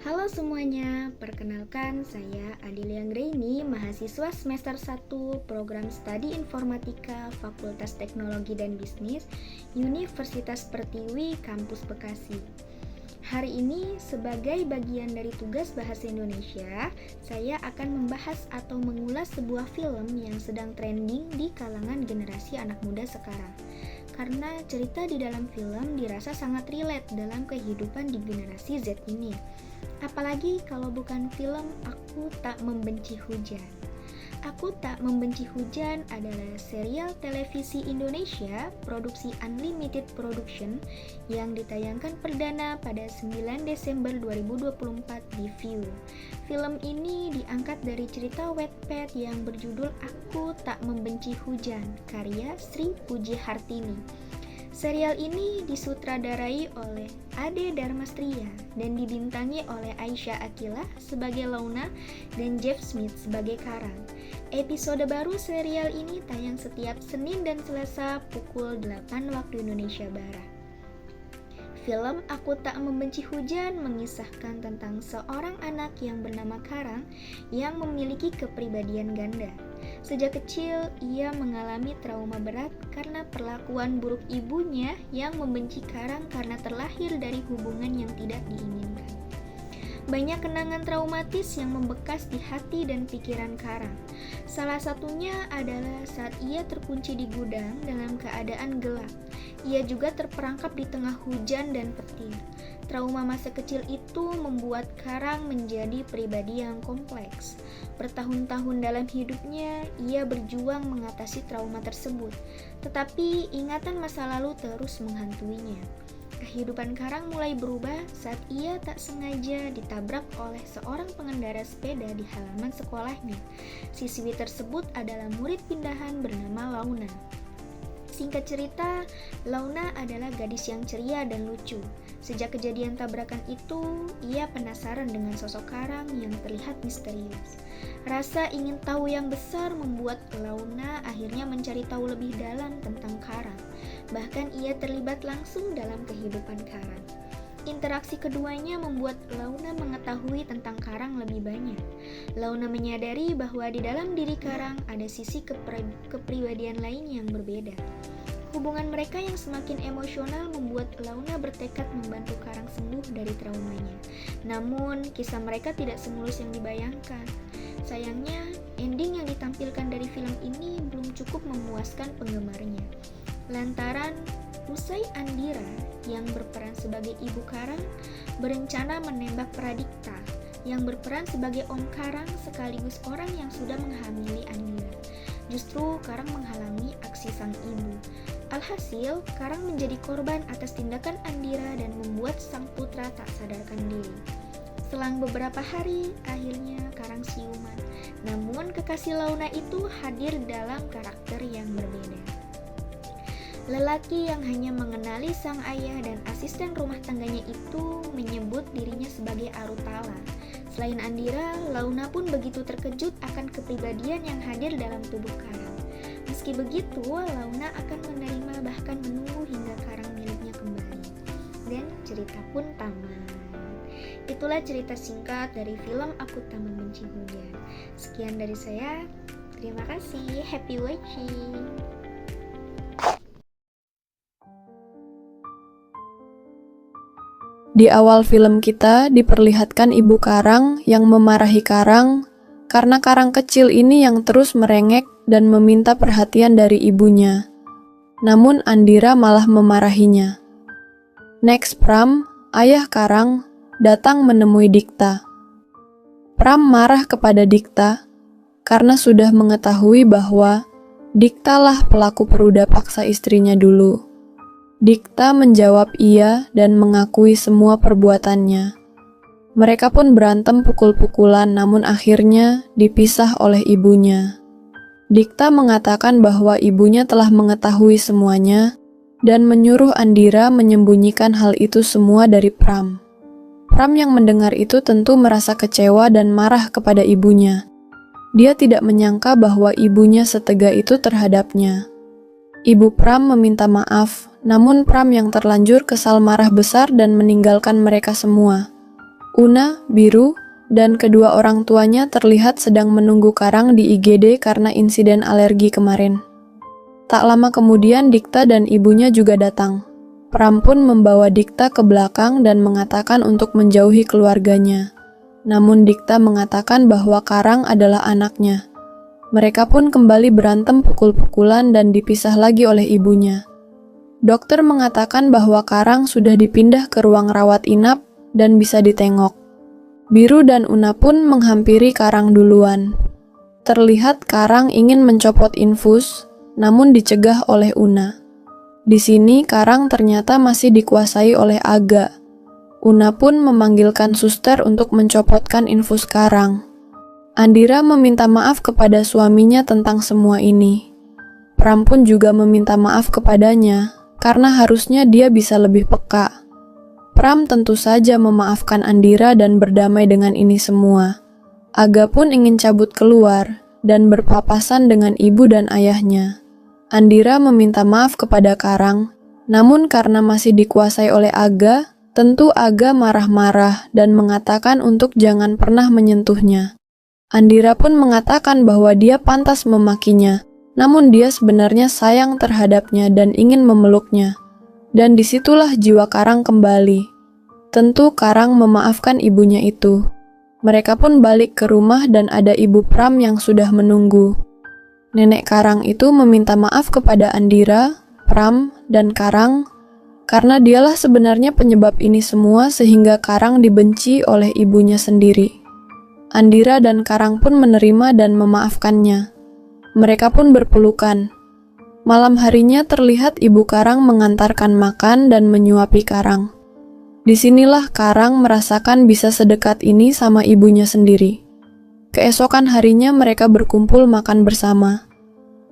Halo semuanya, perkenalkan saya Adelia Anggraini, mahasiswa semester 1 Program Studi Informatika Fakultas Teknologi dan Bisnis Universitas Pertiwi, Kampus Bekasi. Hari ini sebagai bagian dari tugas Bahasa Indonesia, saya akan membahas atau mengulas sebuah film yang sedang trending di kalangan generasi anak muda sekarang. Karena cerita di dalam film dirasa sangat relate dalam kehidupan di generasi Z ini. Apalagi kalau bukan film Aku Tak Membenci Hujan. Aku Tak Membenci Hujan adalah serial televisi Indonesia produksi Unlimited Production yang ditayangkan perdana pada 9 Desember 2024 di Viu. Film ini diangkat dari cerita Wattpad yang berjudul Aku Tak Membenci Hujan, karya Sri Puji Hartini. Serial ini disutradarai oleh Ade Dharmastria dan dibintangi oleh Aisyah Akila sebagai Launa dan Jeff Smith sebagai Karang. Episode baru serial ini tayang setiap Senin dan Selasa pukul 8 waktu Indonesia Barat. Film Aku Tak Membenci Hujan mengisahkan tentang seorang anak yang bernama Karang yang memiliki kepribadian ganda. Sejak kecil, ia mengalami trauma berat karena perlakuan buruk ibunya yang membenci Karang karena terlahir dari hubungan yang tidak diinginkan. Banyak kenangan traumatis yang membekas di hati dan pikiran Karang. Salah satunya adalah saat ia terkunci di gudang dalam keadaan gelap. Ia juga terperangkap di tengah hujan dan petir. Trauma masa kecil itu membuat Karang menjadi pribadi yang kompleks. Bertahun-tahun dalam hidupnya, ia berjuang mengatasi trauma tersebut. Tetapi ingatan masa lalu terus menghantuinya. Kehidupan Karang mulai berubah saat ia tak sengaja ditabrak oleh seorang pengendara sepeda di halaman sekolahnya. Siswi tersebut adalah murid pindahan bernama Launa. Singkat cerita, Launa adalah gadis yang ceria dan lucu. Sejak kejadian tabrakan itu, ia penasaran dengan sosok Karang yang terlihat misterius. Rasa ingin tahu yang besar membuat Launa akhirnya mencari tahu lebih dalam tentang Karang. Bahkan ia terlibat langsung dalam kehidupan Karang. Interaksi keduanya membuat Launa mengetahui tentang Karang lebih banyak. Launa menyadari bahwa di dalam diri Karang ada sisi kepribadian lain yang berbeda. Hubungan mereka yang semakin emosional membuat Launa bertekad membantu Karang sembuh dari traumanya. Namun, kisah mereka tidak semulus yang dibayangkan. Sayangnya, ending yang ditampilkan dari film ini belum cukup memuaskan penggemarnya. Lantaran usai Andira yang berperan sebagai ibu Karang berencana menembak Pradipta yang berperan sebagai om Karang sekaligus orang yang sudah menghamili Andira. Justru Karang menghalangi aksi sang ibu. Alhasil, Karang menjadi korban atas tindakan Andira dan membuat sang putra tak sadarkan diri. Selang beberapa hari, akhirnya Karang siuman. Namun kekasih Launa itu hadir dalam karakter yang berbeda. Lelaki yang hanya mengenali sang ayah dan asisten rumah tangganya itu menyebut dirinya sebagai Arutala. Selain Andira, Launa pun begitu terkejut akan kepribadian yang hadir dalam tubuh Karang. Meski begitu, Launa akan menerima bahkan menunggu hingga Karang miliknya kembali. Dan cerita pun tamat. Itulah cerita singkat dari film Aku Tak Membenci Hujan. Sekian dari saya. Terima kasih. Happy watching. Di awal film kita diperlihatkan ibu Karang yang memarahi Karang karena Karang kecil ini yang terus merengek dan meminta perhatian dari ibunya. Namun Andira malah memarahinya. Next Pram, ayah Karang, datang menemui Dikta. Pram marah kepada Dikta karena sudah mengetahui bahwa Diktalah pelaku peruda paksa istrinya dulu. Dikta menjawab iya dan mengakui semua perbuatannya. Mereka pun berantem pukul-pukulan namun akhirnya dipisah oleh ibunya. Dikta mengatakan bahwa ibunya telah mengetahui semuanya dan menyuruh Andira menyembunyikan hal itu semua dari Pram. Pram yang mendengar itu tentu merasa kecewa dan marah kepada ibunya. Dia tidak menyangka bahwa ibunya setega itu terhadapnya. Ibu Pram meminta maaf, namun Pram yang terlanjur kesal marah besar dan meninggalkan mereka semua. Una, Biru, dan kedua orang tuanya terlihat sedang menunggu Karang di IGD karena insiden alergi kemarin. Tak lama kemudian Dikta dan ibunya juga datang. Pram pun membawa Dikta ke belakang dan mengatakan untuk menjauhi keluarganya. Namun Dikta mengatakan bahwa Karang adalah anaknya. Mereka pun kembali berantem pukul-pukulan dan dipisah lagi oleh ibunya. Dokter mengatakan bahwa Karang sudah dipindah ke ruang rawat inap dan bisa ditengok. Biru dan Una pun menghampiri Karang duluan. Terlihat Karang ingin mencopot infus, namun dicegah oleh Una. Di sini Karang ternyata masih dikuasai oleh Aga. Una pun memanggilkan suster untuk mencopotkan infus Karang. Andira meminta maaf kepada suaminya tentang semua ini. Pram pun juga meminta maaf kepadanya, karena harusnya dia bisa lebih peka. Pram tentu saja memaafkan Andira dan berdamai dengan ini semua. Aga pun ingin cabut keluar dan berpapasan dengan ibu dan ayahnya. Andira meminta maaf kepada Karang, namun karena masih dikuasai oleh Aga, tentu Aga marah-marah dan mengatakan untuk jangan pernah menyentuhnya. Andira pun mengatakan bahwa dia pantas memakinya, namun dia sebenarnya sayang terhadapnya dan ingin memeluknya. Dan disitulah jiwa Karang kembali. Tentu Karang memaafkan ibunya itu. Mereka pun balik ke rumah dan ada ibu Pram yang sudah menunggu. Nenek Karang itu meminta maaf kepada Andira, Pram, dan Karang, karena dialah sebenarnya penyebab ini semua sehingga Karang dibenci oleh ibunya sendiri. Andira dan Karang pun menerima dan memaafkannya. Mereka pun berpelukan. Malam harinya terlihat ibu Karang mengantarkan makan dan menyuapi Karang. Disinilah Karang merasakan bisa sedekat ini sama ibunya sendiri. Keesokan harinya mereka berkumpul makan bersama.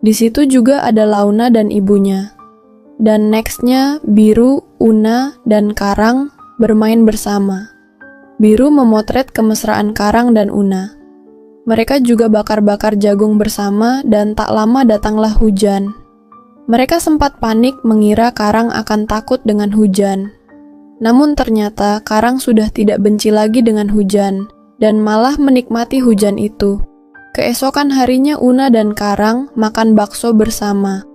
Di situ juga ada Launa dan ibunya. Dan nextnya Biru, Una, dan Karang bermain bersama. Biru memotret kemesraan Karang dan Una. Mereka juga bakar-bakar jagung bersama dan tak lama datanglah hujan. Mereka sempat panik mengira Karang akan takut dengan hujan. Namun ternyata Karang sudah tidak benci lagi dengan hujan dan malah menikmati hujan itu. Keesokan harinya Una dan Karang makan bakso bersama.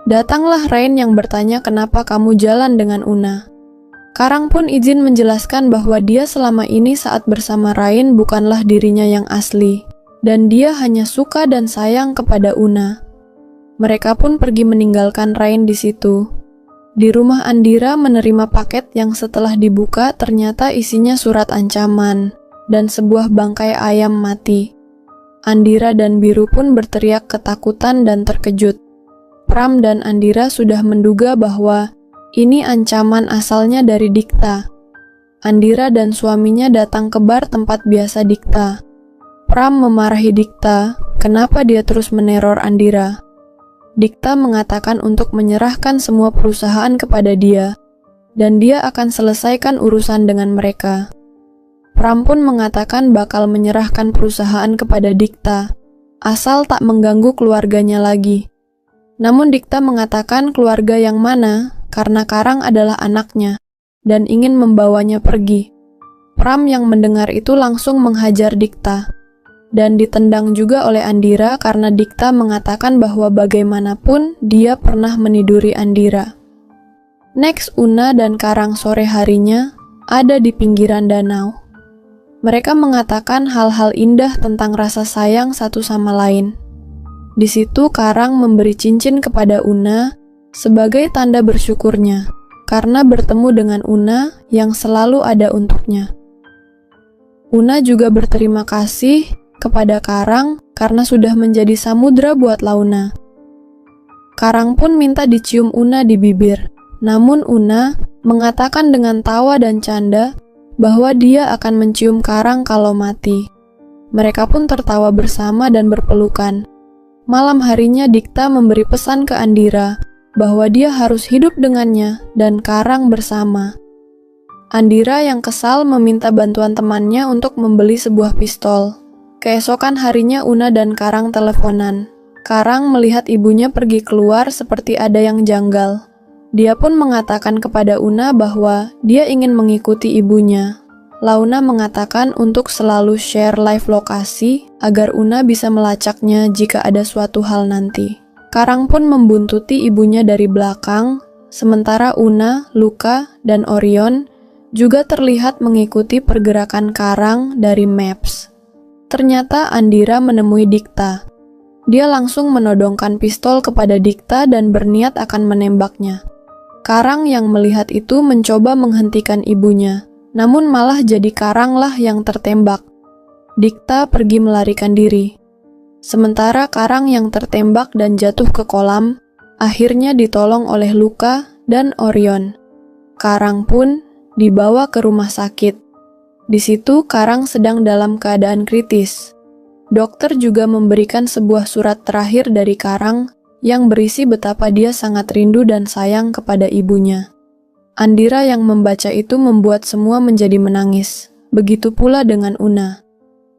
Datanglah Rain yang bertanya kenapa kamu jalan dengan Una. Karang pun izin menjelaskan bahwa dia selama ini saat bersama Rain bukanlah dirinya yang asli, dan dia hanya suka dan sayang kepada Una. Mereka pun pergi meninggalkan Rain di situ. Di rumah Andira menerima paket yang setelah dibuka ternyata isinya surat ancaman dan sebuah bangkai ayam mati. Andira dan Biru pun berteriak ketakutan dan terkejut. Pram dan Andira sudah menduga bahwa ini ancaman asalnya dari Dikta. Andira dan suaminya datang ke bar tempat biasa Dikta. Pram memarahi Dikta, kenapa dia terus meneror Andira. Dikta mengatakan untuk menyerahkan semua perusahaan kepada dia, dan dia akan selesaikan urusan dengan mereka. Pram pun mengatakan bakal menyerahkan perusahaan kepada Dikta, asal tak mengganggu keluarganya lagi. Namun Dikta mengatakan keluarga yang mana, karena Karang adalah anaknya, dan ingin membawanya pergi. Pram yang mendengar itu langsung menghajar Dikta, dan ditendang juga oleh Andira karena Dikta mengatakan bahwa bagaimanapun dia pernah meniduri Andira. Next, Una dan Karang sore harinya ada di pinggiran danau. Mereka mengatakan hal-hal indah tentang rasa sayang satu sama lain. Di situ Karang memberi cincin kepada Una sebagai tanda bersyukurnya karena bertemu dengan Una yang selalu ada untuknya. Una juga berterima kasih kepada Karang karena sudah menjadi samudra buat Launa. Karang pun minta dicium Una di bibir, namun Una mengatakan dengan tawa dan canda bahwa dia akan mencium Karang kalau mati. Mereka pun tertawa bersama dan berpelukan. Malam harinya Dikta memberi pesan ke Andira bahwa dia harus hidup dengannya dan Karang bersama. Andira yang kesal meminta bantuan temannya untuk membeli sebuah pistol. Keesokan harinya Una dan Karang teleponan. Karang melihat ibunya pergi keluar seperti ada yang janggal. Dia pun mengatakan kepada Una bahwa dia ingin mengikuti ibunya. Launa mengatakan untuk selalu share live lokasi agar Una bisa melacaknya jika ada suatu hal nanti. Karang pun membuntuti ibunya dari belakang, sementara Una, Luka, dan Orion juga terlihat mengikuti pergerakan Karang dari Maps. Ternyata Andira menemui Dikta. Dia langsung menodongkan pistol kepada Dikta dan berniat akan menembaknya. Karang yang melihat itu mencoba menghentikan ibunya, namun malah jadi Karanglah yang tertembak. Dikta pergi melarikan diri. Sementara Karang yang tertembak dan jatuh ke kolam, akhirnya ditolong oleh Luka dan Orion. Karang pun dibawa ke rumah sakit. Di situ Karang sedang dalam keadaan kritis. Dokter juga memberikan sebuah surat terakhir dari Karang yang berisi betapa dia sangat rindu dan sayang kepada ibunya. Andira yang membaca itu membuat semua menjadi menangis. Begitu pula dengan Una.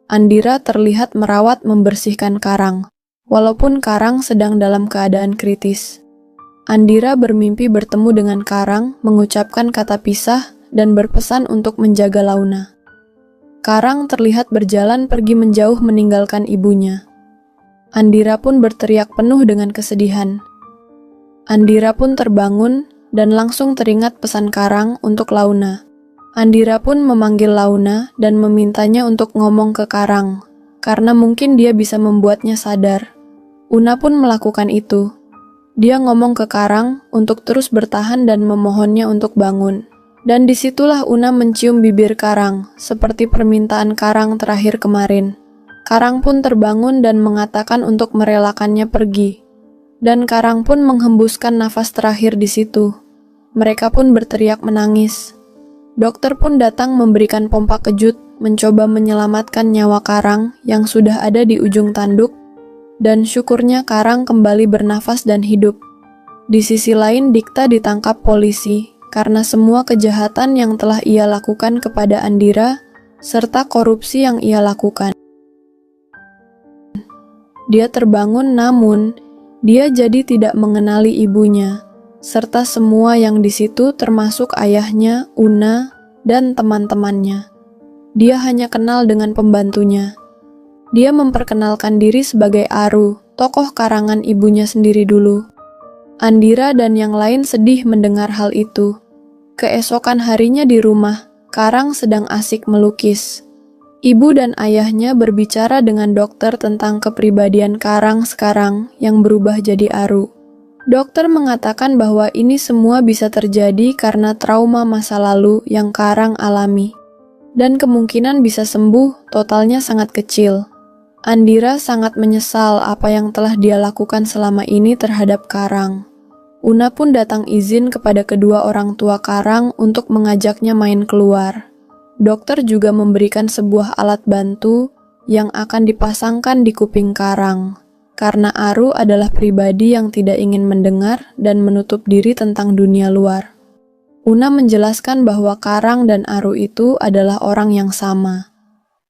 Andira terlihat merawat membersihkan Karang, walaupun Karang sedang dalam keadaan kritis. Andira bermimpi bertemu dengan Karang, mengucapkan kata pisah, dan berpesan untuk menjaga Launa. Karang terlihat berjalan pergi menjauh meninggalkan ibunya. Andira pun berteriak penuh dengan kesedihan. Andira pun terbangun dan langsung teringat pesan Karang untuk Launa. Andira pun memanggil Launa dan memintanya untuk ngomong ke Karang, karena mungkin dia bisa membuatnya sadar. Una pun melakukan itu. Dia ngomong ke Karang untuk terus bertahan dan memohonnya untuk bangun. Dan disitulah Una mencium bibir Karang, seperti permintaan Karang terakhir kemarin. Karang pun terbangun dan mengatakan untuk merelakannya pergi. Dan Karang pun menghembuskan nafas terakhir di situ. Mereka pun berteriak menangis. Dokter pun datang memberikan pompa kejut, mencoba menyelamatkan nyawa Karang yang sudah ada di ujung tanduk, dan syukurnya Karang kembali bernafas dan hidup. Di sisi lain, Dikta ditangkap polisi karena semua kejahatan yang telah ia lakukan kepada Andira, serta korupsi yang ia lakukan. Dia terbangun namun dia jadi tidak mengenali ibunya, serta semua yang di situ termasuk ayahnya, Una, dan teman-temannya. Dia hanya kenal dengan pembantunya. Dia memperkenalkan diri sebagai Aru, tokoh karangan ibunya sendiri dulu. Andira dan yang lain sedih mendengar hal itu. Keesokan harinya di rumah, Karang sedang asik melukis. Ibu dan ayahnya berbicara dengan dokter tentang kepribadian Karang sekarang yang berubah jadi Aru. Dokter mengatakan bahwa ini semua bisa terjadi karena trauma masa lalu yang Karang alami. Dan kemungkinan bisa sembuh totalnya sangat kecil. Andira sangat menyesal apa yang telah dia lakukan selama ini terhadap Karang. Una pun datang izin kepada kedua orang tua Karang untuk mengajaknya main keluar. Dokter juga memberikan sebuah alat bantu yang akan dipasangkan di kuping Karang, karena Aru adalah pribadi yang tidak ingin mendengar dan menutup diri tentang dunia luar. Una menjelaskan bahwa Karang dan Aru itu adalah orang yang sama.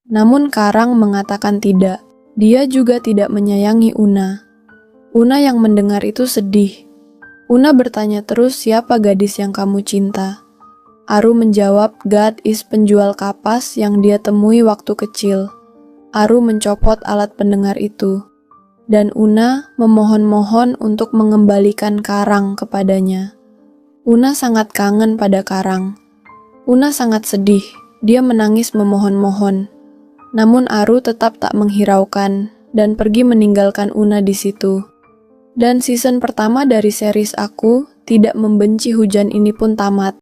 Namun Karang mengatakan tidak. Dia juga tidak menyayangi Una. Una yang mendengar itu sedih. Una bertanya terus siapa gadis yang kamu cinta. Aru menjawab God is penjual kapas yang dia temui waktu kecil. Aru mencopot alat pendengar itu. Dan Una memohon-mohon untuk mengembalikan Karang kepadanya. Una sangat kangen pada Karang. Una sangat sedih, dia menangis memohon-mohon. Namun Aru tetap tak menghiraukan dan pergi meninggalkan Una di situ. Dan season pertama dari series aku, Tidak Membenci Hujan ini pun tamat.